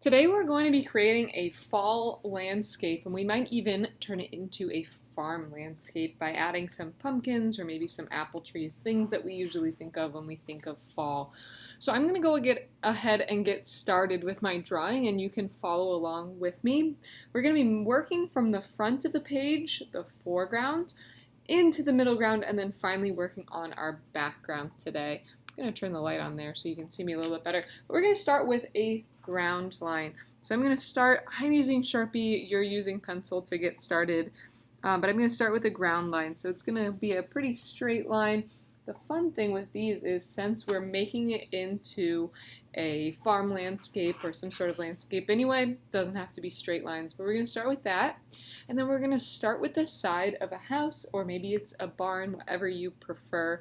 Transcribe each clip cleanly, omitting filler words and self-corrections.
Today we're going to be creating a fall landscape, and we might even turn it into a farm landscape by adding some pumpkins or maybe some apple trees, things that we usually think of when we think of fall. So I'm going to go get ahead and get started with my drawing, and you can follow along with me. We're going to be working from the front of the page, the foreground, into the middle ground, and then finally working on our background today. I'm going to turn the light on there so you can see me a little bit better. But we're going to start with a ground line. So I'm going to start, I'm using Sharpie, you're using pencil to get started, but I'm going to start with a ground line. So it's going to be a pretty straight line. The fun thing with these is since we're making it into a farm landscape or some sort of landscape anyway, it doesn't have to be straight lines, but we're going to start with that. And then we're going to start with the side of a house, or maybe it's a barn, whatever you prefer.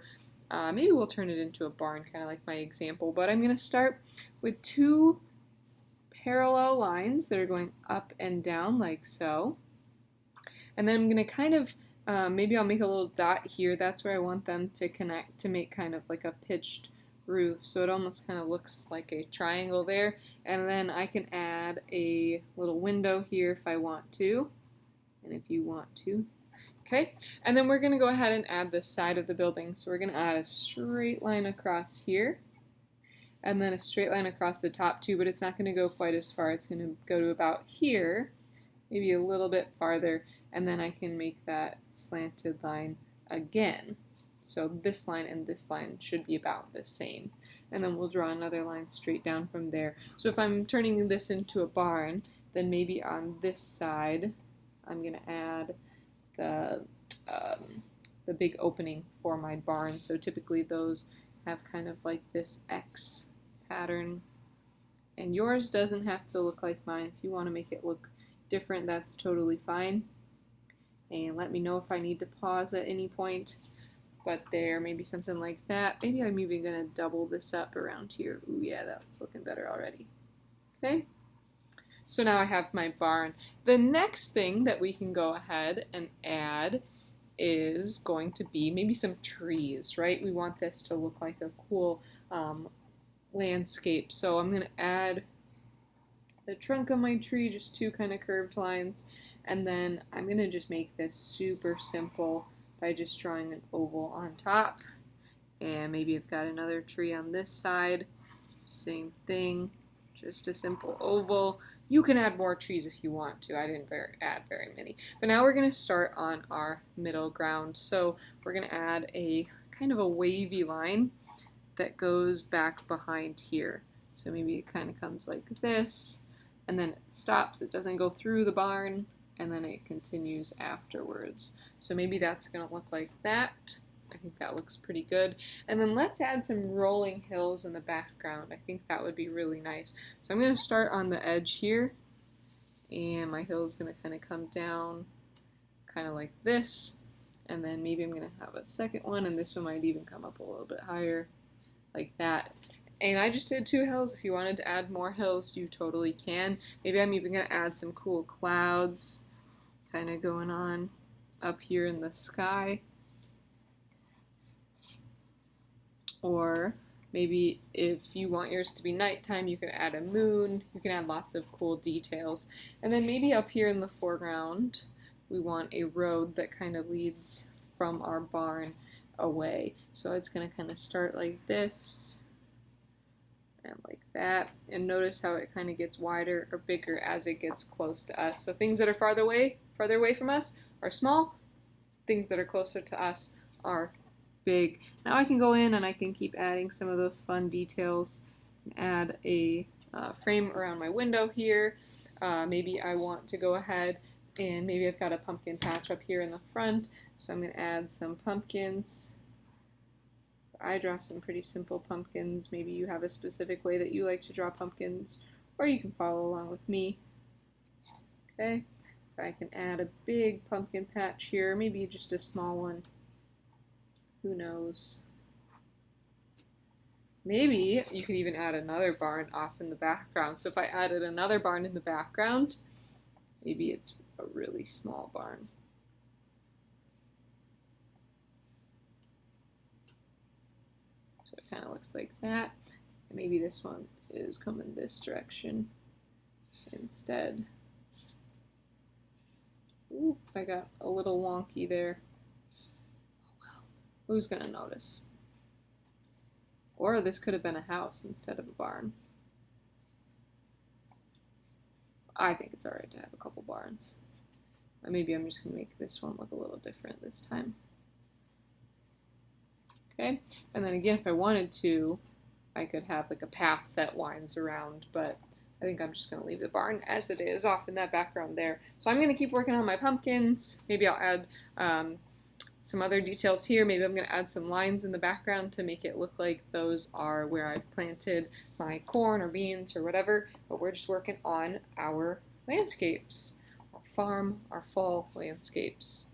Maybe we'll turn it into a barn, kind of like my example, but I'm going to start with two parallel lines that are going up and down like so. And then I'm going to kind of, maybe I'll make a little dot here. That's where I want them to connect to make kind of like a pitched roof. So it almost kind of looks like a triangle there. And then I can add a little window here if I want to, and if you want to. Okay, and then we're going to go ahead and add the side of the building. So we're going to add a straight line across here, and then a straight line across the top too, but it's not going to go quite as far. It's going to go to about here, maybe a little bit farther, and then I can make that slanted line again. So this line and this line should be about the same. And then we'll draw another line straight down from there. So if I'm turning this into a barn, then maybe on this side, I'm going to add the big opening for my barn. So typically those have kind of like this X pattern, and yours doesn't have to look like mine. If you want to make it look different, that's totally fine. And let me know if I need to pause at any point. But there, maybe something like that. Maybe I'm even gonna double this up around here. Ooh, yeah, that's looking better already. Okay. So now I have my barn. The next thing that we can go ahead and add is going to be maybe some trees, right? We want this to look like a cool landscape. So I'm going to add the trunk of my tree, just two kind of curved lines, and then I'm going to just make this super simple by just drawing an oval on top. And maybe I've got another tree on this side, same thing, just a simple oval. You can add more trees if you want to. I didn't add very many. But now we're going to start on our middle ground. So we're going to add a kind of a wavy line that goes back behind here. So maybe it kind of comes like this, and then it stops. It doesn't go through the barn, and then it continues afterwards. So maybe that's going to look like that. I think that looks pretty good. And then let's add some rolling hills in the background. I think that would be really nice. So I'm going to start on the edge here, and my hill is going to kind of come down kind of like this. And then maybe I'm going to have a second one, and this one might even come up a little bit higher like that. And I just did two hills. If you wanted to add more hills, you totally can. Maybe I'm even going to add some cool clouds kind of going on up here in the sky. Or maybe if you want yours to be nighttime, you can add a moon. You can add lots of cool details. And then maybe up here in the foreground, we want a road that kind of leads from our barn away. So it's going to kind of start like this and like that. And notice how it kind of gets wider or bigger as it gets close to us. So things that are farther away from us are small. Things that are closer to us are big. Now I can go in and I can keep adding some of those fun details. Add a frame around my window here. Maybe I want to go ahead and maybe I've got a pumpkin patch up here in the front, so I'm going to add some pumpkins. I draw some pretty simple pumpkins. Maybe you have a specific way that you like to draw pumpkins, or you can follow along with me. Okay, I can add a big pumpkin patch here, maybe just a small one. Who knows? Maybe you could even add another barn off in the background. So if I added another barn in the background, maybe it's a really small barn. So it kind of looks like that. And maybe this one is coming this direction. instead. Ooh, I got a little wonky there. Oh well, who's gonna notice? Or this could have been a house instead of a barn. I think it's alright to have a couple barns. Or maybe I'm just gonna make this one look a little different this time. Okay, and then again, if I wanted to, I could have like a path that winds around, but I think I'm just going to leave the barn as it is off in that background there. So I'm going to keep working on my pumpkins. Maybe I'll add some other details here. Maybe I'm going to add some lines in the background to make it look like those are where I've planted my corn or beans or whatever. But we're just working on our landscapes, our farm, our fall landscapes.